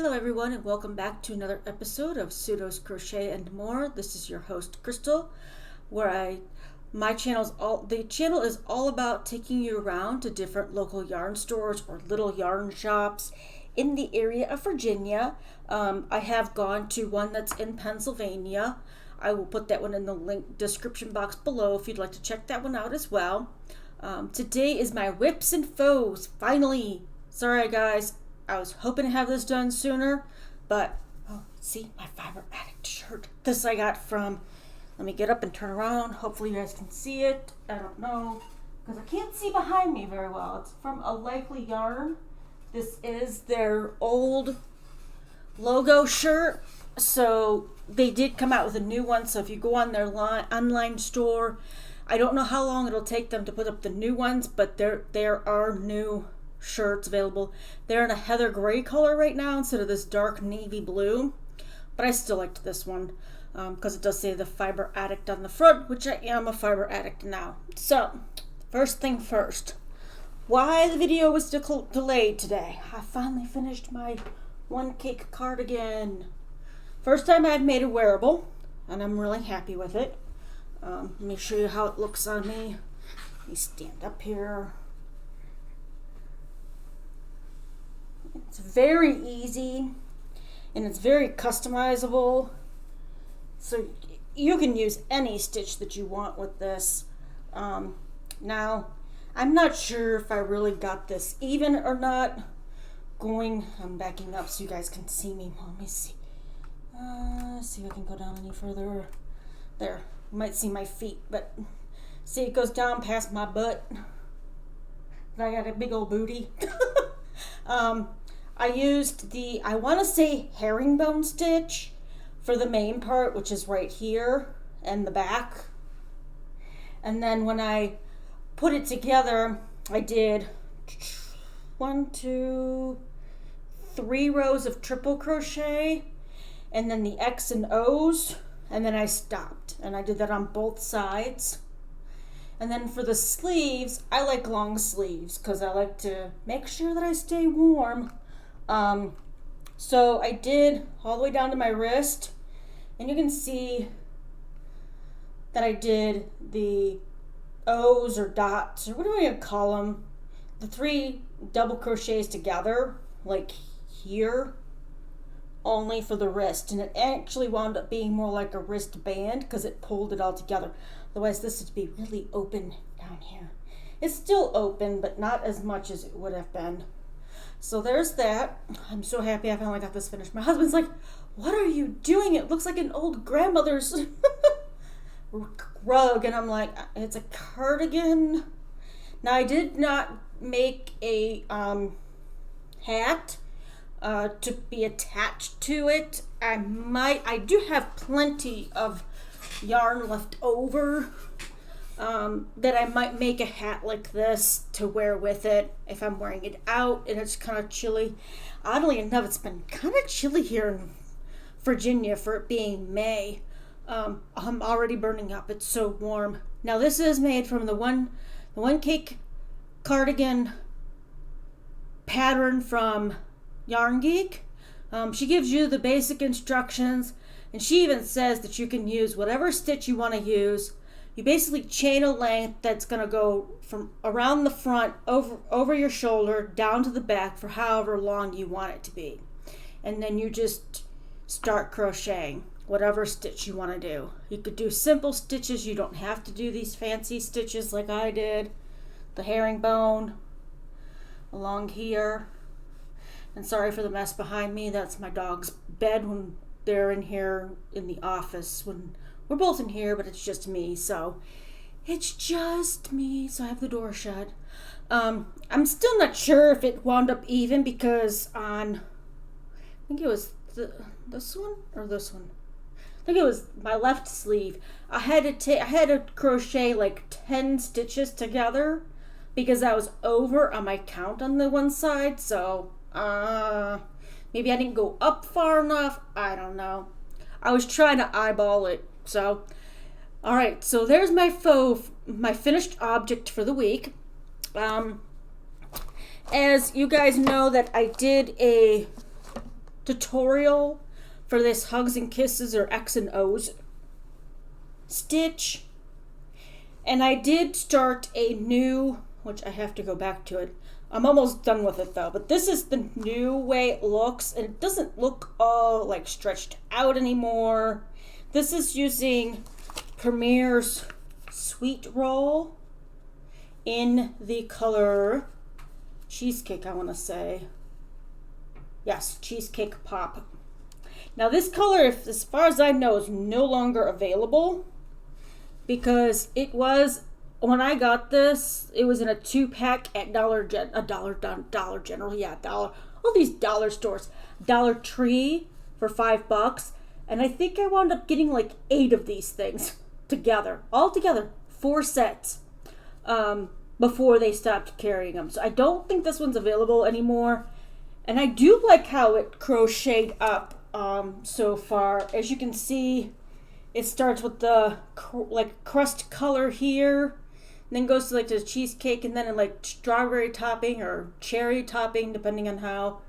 Hello everyone and welcome back to another episode of Pseudos Crochet and More. This is your host Crystal, where the channel is all about taking you around to different local yarn stores or little yarn shops in the area of Virginia. I have gone to one that's in Pennsylvania. I will put that one in the link description box below if you'd like to check that one out as well. Today is my whips and faux. Finally, sorry guys. I was hoping to have this done sooner, but see my Fiber Addict shirt. This I got from, let me get up and turn around. Hopefully you guys can see it. I don't know, because I can't see behind me very well. It's from A Likely Yarn. This is their old logo shirt. So they did come out with a new one. So if you go on their online store, I don't know how long it'll take them to put up the new ones, but there are new shirts available. They're in a heather gray color right now instead of this dark navy blue, but I still liked this one because it does say the Fiber Addict on the front, which I am a fiber addict now. So first thing first, why the video was delayed today. I finally finished my one cake cardigan. First time I've made a wearable, and I'm really happy with it. Let me show you how it looks on me. Let me stand up here. It's very easy and it's very customizable, so you can use any stitch that you want with this. Now I'm not sure if I really got this even or not. I'm backing up so you guys can see me. Well, let me see. See if I can go down any further. There, you might see my feet, but see it goes down past my butt. I got a big old booty. I used I want to say herringbone stitch for the main part, which is right here and the back. And then when I put it together, I did 1, 2, 3 rows of triple crochet and then the X and O's, and then I stopped. And I did that on both sides. And then for the sleeves, I like long sleeves because I like to make sure that I stay warm. So I did all the way down to my wrist, and you can see that I did the O's or dots, or what do I call them? The 3 double crochets together, like here, only for the wrist. And it actually wound up being more like a wristband because it pulled it all together. Otherwise, this would be really open down here. It's still open, but not as much as it would have been. So there's that. I'm so happy I finally got this finished. My husband's like, what are you doing? It looks like an old grandmother's rug. And I'm like, it's a cardigan. Now, I did not make a hat to be attached to it. I do have plenty of yarn left over that I might make a hat like this to wear with it if I'm wearing it out and it's kind of chilly. Oddly enough, it's been kind of chilly here in Virginia for it being May. I'm already burning up. It's so warm. Now this is made from the one cake cardigan pattern from Yarn Geek. She gives you the basic instructions, and she even says that you can use whatever stitch you want to use. You basically chain a length that's going to go from around the front over your shoulder down to the back for however long you want it to be. And then you just start crocheting whatever stitch you want to do. You could do simple stitches. You don't have to do these fancy stitches like I did. The herringbone along here. And sorry for the mess behind me. That's my dog's bed when they're in here in the office. When we're both in here, but it's just me. So it's just me. So I have the door shut. I'm still not sure if it wound up even because I think it was this one or this one. I think it was my left sleeve. I had to crochet like 10 stitches together because I was over on my count on the one side. So maybe I didn't go up far enough. I don't know. I was trying to eyeball it. So, all right. So there's my finished object for the week. As you guys know that I did a tutorial for this Hugs and Kisses or X and O's stitch. And I did start a new, which I have to go back to it. I'm almost done with it though, but this is the new way it looks, and it doesn't look all like stretched out anymore. This is using Premier's Sweet Roll in the color Cheesecake, I want to say. Yes, Cheesecake Pop. Now this color, as far as I know, is no longer available because it was, when I got this, it was in a 2-pack at Dollar General, yeah, Dollar, all these dollar stores, Dollar Tree for $5, and I think I wound up getting like 8 of these things together, all together, 4 sets, before they stopped carrying them. So I don't think this one's available anymore, and I do like how it crocheted up so far. As you can see, it starts with the like crust color here, and then goes to like the cheesecake, and then like strawberry topping or cherry topping, depending on how.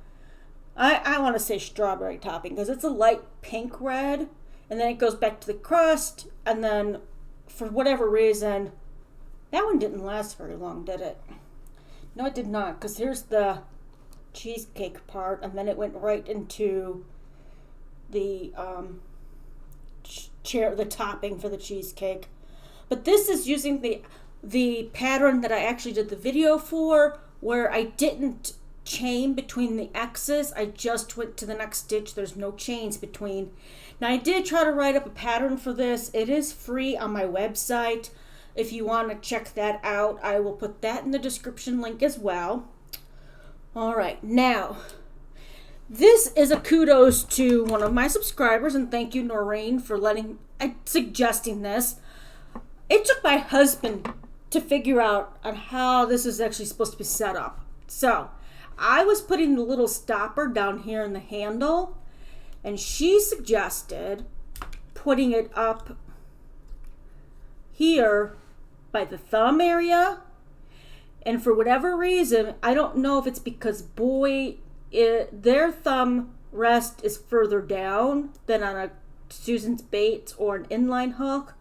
I want to say strawberry topping because it's a light pink red, and then it goes back to the crust, and then for whatever reason, that one didn't last very long, did it? No, it did not, because here's the cheesecake part, and then it went right into the the topping for the cheesecake. But this is using the pattern that I actually did the video for, where I didn't chain between the X's. I just went to the next stitch. There's no chains between. Now I did try to write up a pattern for this. It is free on my website. If you want to check that out, I will put that in the description link as well. All right, now this is a kudos to one of my subscribers, and thank you, Noreen, for suggesting this. It took my husband to figure out on how this is actually supposed to be set up. So I was putting the little stopper down here in the handle, and she suggested putting it up here by the thumb area. And for whatever reason, I don't know if it's because their thumb rest is further down than on a Susan's Bates or an inline hook.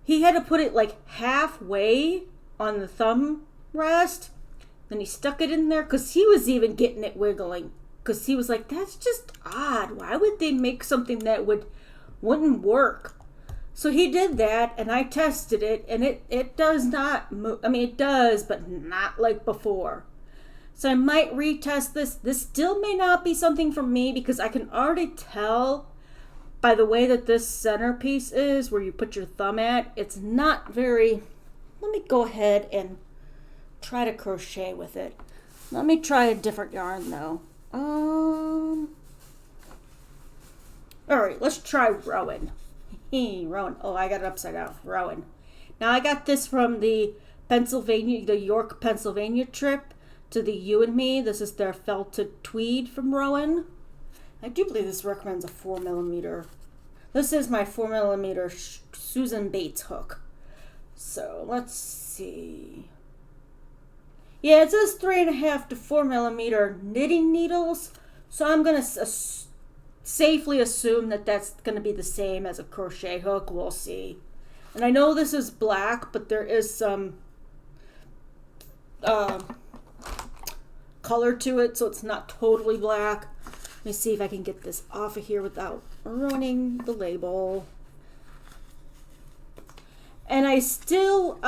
He had to put it like halfway on the thumb rest. Then he stuck it in there because he was even getting it wiggling. Because he was like, that's just odd. Why would they make something that wouldn't work? So he did that, and I tested it, and it does not move. I mean, it does, but not like before. So I might retest this. This still may not be something for me because I can already tell by the way that this centerpiece is, where you put your thumb at. It's not very. Let me go ahead and try to crochet with it. Let me try a different yarn though. All right, let's try Rowan. Rowan. Oh, I got it upside down. Rowan. Now I got this from the York, Pennsylvania trip to the You and Me. This is their felted tweed from Rowan. I do believe this recommends a 4mm. This is my 4mm Susan Bates hook. So let's see. Yeah, it says 3.5 to 4mm knitting needles. So I'm gonna safely assume that that's going to be the same as a crochet hook. We'll see. And I know this is black, but there is some color to it, so it's not totally black. Let me see if I can get this off of here without ruining the label. And I still,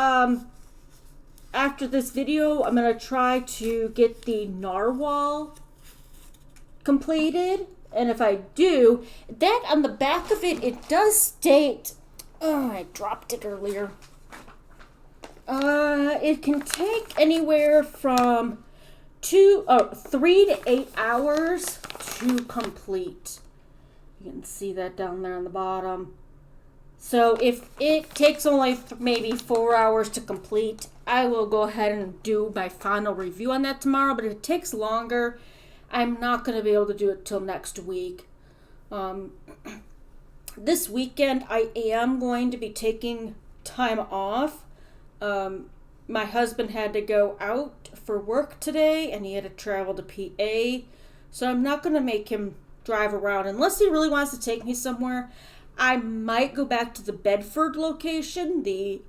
after this video, I'm going to try to get the narwhal completed. And if I do, that on the back of it, it does state, oh, I dropped it earlier. It can take anywhere from 3 to 8 hours to complete. You can see that down there on the bottom. So if it takes only maybe 4 hours to complete, I will go ahead and do my final review on that tomorrow. But if it takes longer, I'm not going to be able to do it till next week. This weekend, I am going to be taking time off. My husband had to go out for work today, and he had to travel to PA. So I'm not going to make him drive around. Unless he really wants to take me somewhere, I might go back to the Bedford location, the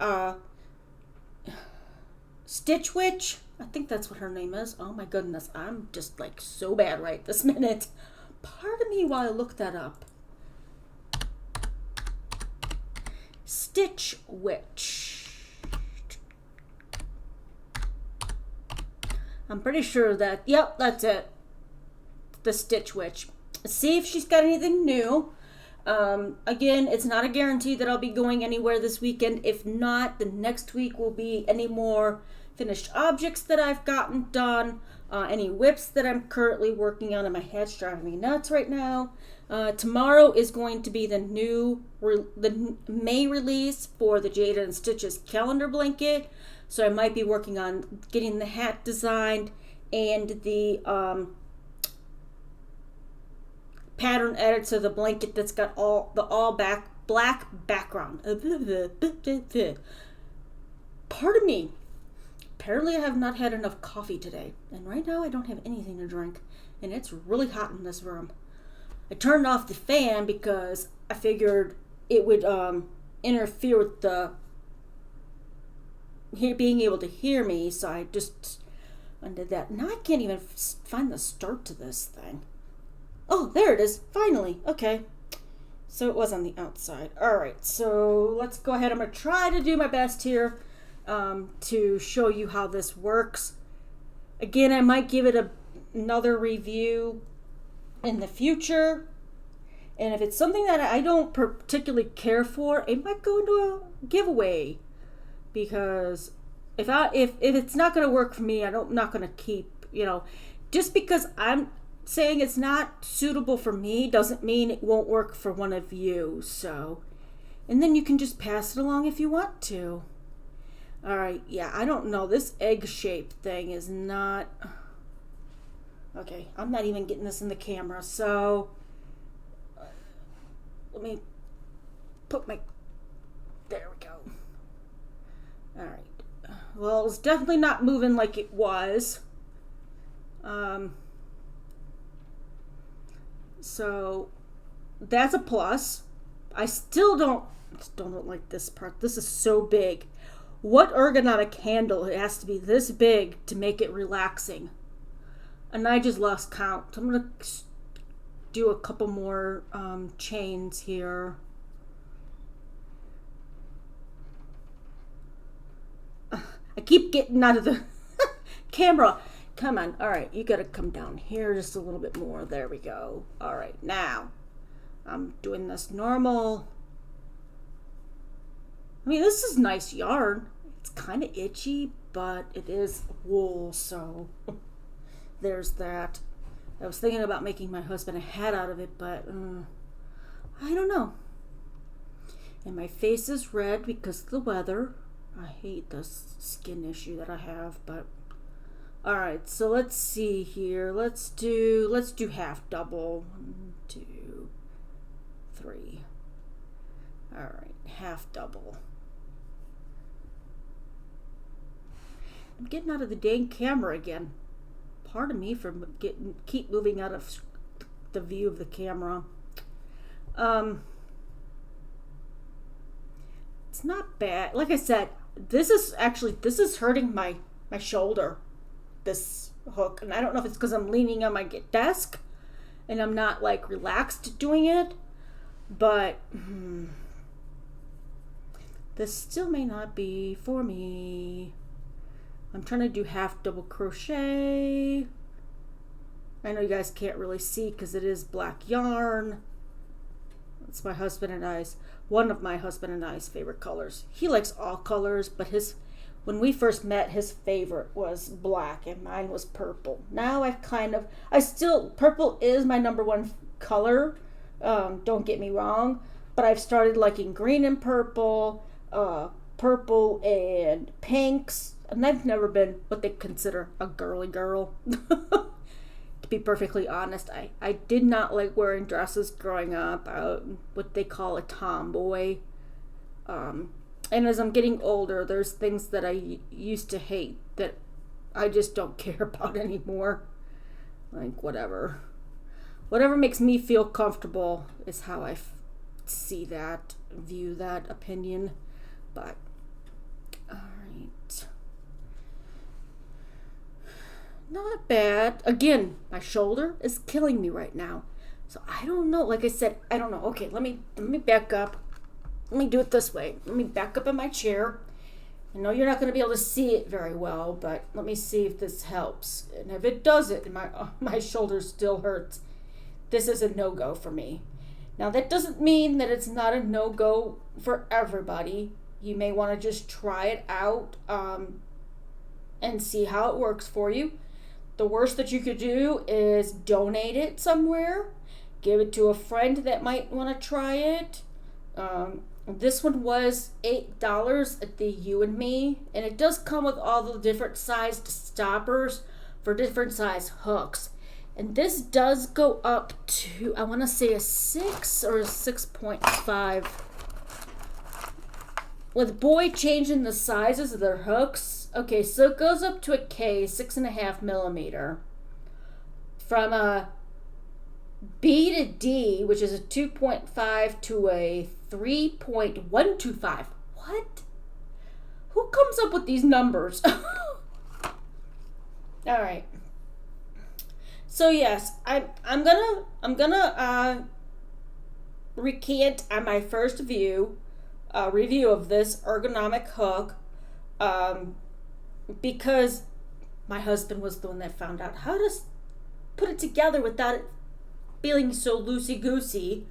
Stitch Witch. I think that's what her name is. Oh my goodness, I'm just like so bad right this minute. Pardon me while I look that up. Stitch Witch. I'm pretty sure that, yep, that's it. The Stitch Witch. See if she's got anything new. Again, it's not a guarantee that I'll be going anywhere this weekend. If not, the next week will be any more finished objects that I've gotten done, any whips that I'm currently working on, and my head's driving me nuts right now. Tomorrow is going to be the May release for the Jada and Stitches calendar blanket, so I might be working on getting the hat designed and the pattern edit to the blanket that's got black background. Pardon me. Apparently I have not had enough coffee today, and right now I don't have anything to drink, and it's really hot in this room. I turned off the fan because I figured it would interfere with the being able to hear me, so I just undid that. Now I can't even find the start to this thing. Oh, there it is. Finally. Okay. So it was on the outside. All right. So let's go ahead. I'm going to try to do my best here to show you how this works. Again, I might give it another review in the future. And if it's something that I don't particularly care for, it might go into a giveaway. Because if it's not going to work for me, I'm not going to keep, just because I'm saying it's not suitable for me doesn't mean it won't work for one of you. So, and then you can just pass it along if you want to. All right, yeah, I don't know. This egg-shaped thing is not... Okay, I'm not even getting this in the camera, so let me put my... There we go. All right. Well, it's definitely not moving like it was. So that's a plus. I still don't like this part. This is so big. What ergonomic handle? It has to be this big to make it relaxing. And I just lost count. I'm going to do a couple more chains here. I keep getting out of the camera. Come on. All right. You got to come down here just a little bit more. There we go. All right. Now, I'm doing this normal. I mean, this is nice yarn. It's kind of itchy, but it is wool, so there's that. I was thinking about making my husband a hat out of it, but I don't know. And my face is red because of the weather. I hate this skin issue that I have, but all right. So let's see here. Let's do half double. 1, 2, 3. All right, half double. I'm getting out of the dang camera again. Pardon me for keep moving out of the view of the camera. It's not bad. Like I said, this is hurting my shoulder, this hook. And I don't know if it's because I'm leaning on my desk and I'm not like relaxed doing it, but this still may not be for me. I'm trying to do half double crochet. I know you guys can't really see because it is black yarn. It's my husband and I's, one of my husband and I's favorite colors. He likes all colors, but when we first met, his favorite was black and mine was purple. Now purple is my number one color. Don't get me wrong, but I've started liking green and purple and pinks. And I've never been what they consider a girly girl. To be perfectly honest, I did not like wearing dresses growing up. What they call a tomboy. And as I'm getting older, there's things that I used to hate that I just don't care about anymore. Like, whatever. whatever makes me feel comfortable is how I see that, view that opinion. But, all right. Not bad. Again, my shoulder is killing me right now. So I don't know. Like I said, I don't know. Okay, let me back up. Let me do it this way. Let me back up in my chair. I know you're not going to be able to see it very well, but let me see if this helps. And if it doesn't, my shoulder still hurts, this is a no-go for me. Now, that doesn't mean that it's not a no-go for everybody. You may want to just try it out and see how it works for you. The worst that you could do is donate it somewhere. Give it to a friend that might want to try it. This one was $8 at the You and Me, and it does come with all the different sized stoppers for different size hooks. And this does go up to, I want to say a 6 or a 6.5. With Boy changing the sizes of their hooks, okay, so it goes up to a K, 6.5 millimeter. From a B to D, which is a 2.5 to a 3.125. What? Who comes up with these numbers? All right. So yes, I'm gonna recant on my first review of this ergonomic hook, because my husband was the one that found out how to put it together without it feeling so loosey-goosey,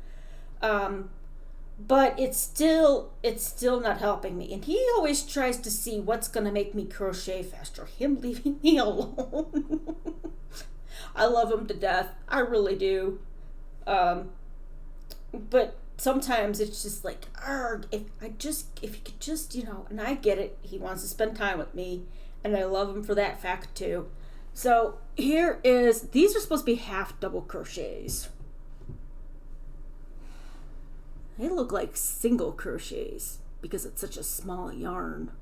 but it's still not helping me. And he always tries to see what's going to make me crochet faster, him leaving me alone. I love him to death, I really do, but sometimes it's just like, if he could just, and I get it, he wants to spend time with me, and I love him for that fact too. So these are supposed to be half double crochets. They look like single crochets because it's such a small yarn.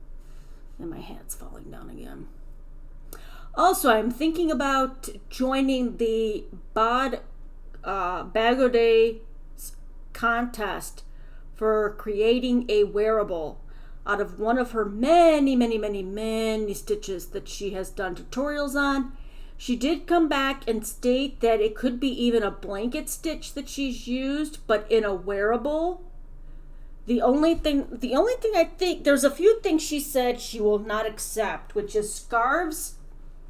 And my hat's falling down again. Also, I'm thinking about joining the Bagaudet contest for creating a wearable out of one of her many, many, many, many stitches that she has done tutorials on. She did come back and state that it could be even a blanket stitch that she's used, but in a wearable. The only thing I think, there's a few things she said she will not accept, which is scarves,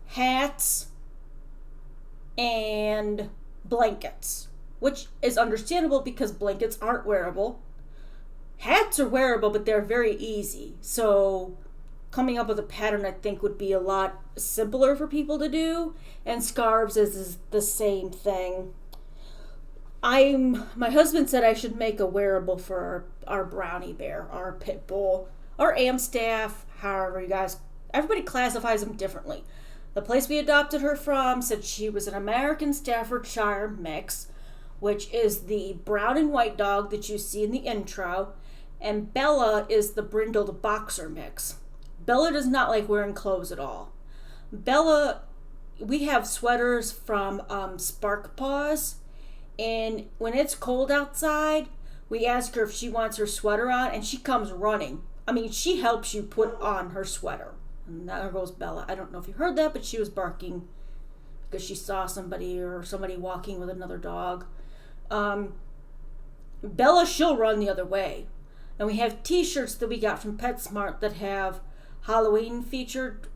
hats, and blankets, which is understandable because blankets aren't wearable. Hats are wearable, but they're very easy. So coming up with a pattern, I think, would be a lot simpler for people to do. And scarves is the same thing. My husband said I should make a wearable for our brownie bear, our pit bull, our Amstaff, however you guys, everybody classifies them differently. The place we adopted her from said she was an American Staffordshire mix, which is the brown and white dog that you see in the intro. And Bella is the brindled boxer mix. Bella does not like wearing clothes at all. Bella, we have sweaters from Spark Paws, and when it's cold outside, we ask her if she wants her sweater on, and she comes running. I mean, she helps you put on her sweater. And there goes Bella. I don't know if you heard that, but she was barking because she saw somebody walking with another dog. Bella, she'll run the other way. And we have t-shirts that we got from PetSmart that have Halloween featured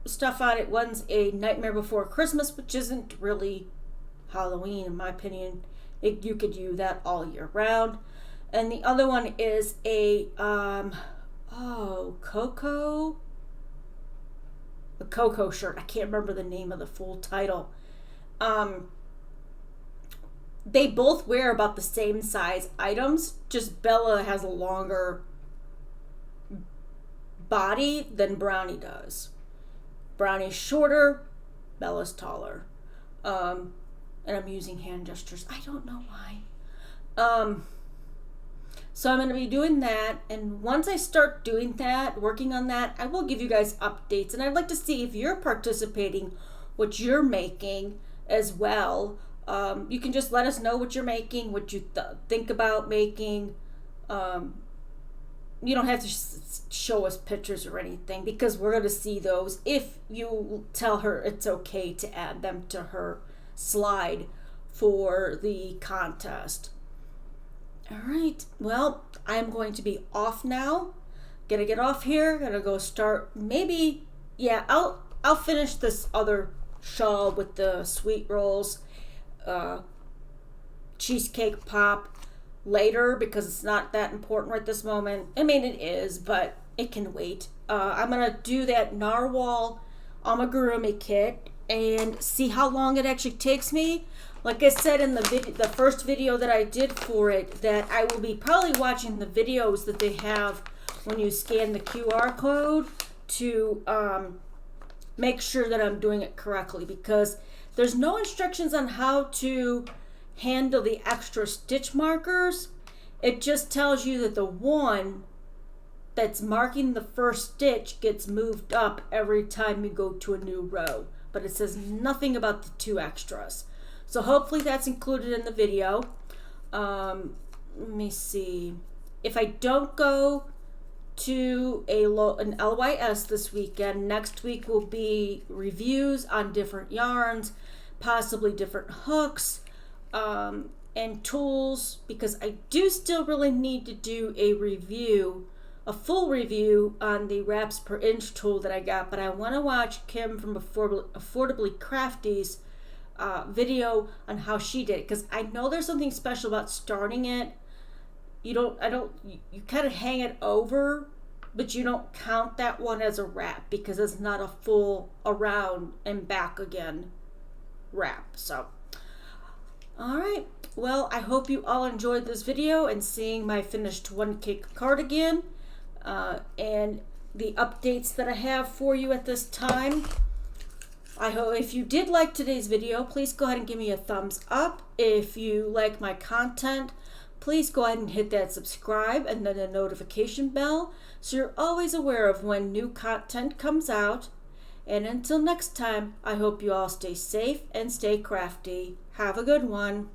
stuff on it. One's a Nightmare Before Christmas, which isn't really Halloween in my opinion. You could use that all year round. And the other one is a Coco shirt. I can't remember the name of the full title. They both wear about the same size items, just Bella has a longer body than Brownie does. Brownie's shorter, Bella's taller. And I'm using hand gestures. I don't know why. So I'm going to be doing that, and once I start doing that, working on that, I will give you guys updates, and I'd like to see if you're participating, what you're making as well. You can just let us know what you're making, what you think about making. You don't have to show us pictures or anything, because we're going to see those if you tell her it's okay to add them to her slide for the contest. All right, well, I'm going to be off now. Gonna get off here, gonna go start, maybe, yeah, I'll finish this other shawl with the sweet rolls, cheesecake pop later, because it's not that important right this moment. I mean, it is, but it can wait. I'm gonna do that narwhal amigurumi kit and see how long it actually takes me. Like I said in the first video that I did for it, that I will be probably watching the videos that they have when you scan the QR code to make sure that I'm doing it correctly, because there's no instructions on how to handle the extra stitch markers. It just tells you that the one that's marking the first stitch gets moved up every time you go to a new row, but it says nothing about the 2 extras. So hopefully that's included in the video. Let me see. If I don't go to an LYS this weekend, next week will be reviews on different yarns, possibly different hooks, and tools, because I do still really need to do a full review on the wraps per inch tool that I got, but I want to watch Kim from Affordably Crafty's video on how she did it, because I know there's something special about starting it. You kind of hang it over, but you don't count that one as a wrap, because it's not a full around and back again wrap. So, all right. Well, I hope you all enjoyed this video and seeing my finished 1 cake cardigan and the updates that I have for you at this time. I hope if you did like today's video, please go ahead and give me a thumbs up. If you like my content, please go ahead and hit that subscribe and then the notification bell so you're always aware of when new content comes out. And until next time, I hope you all stay safe and stay crafty. Have a good one.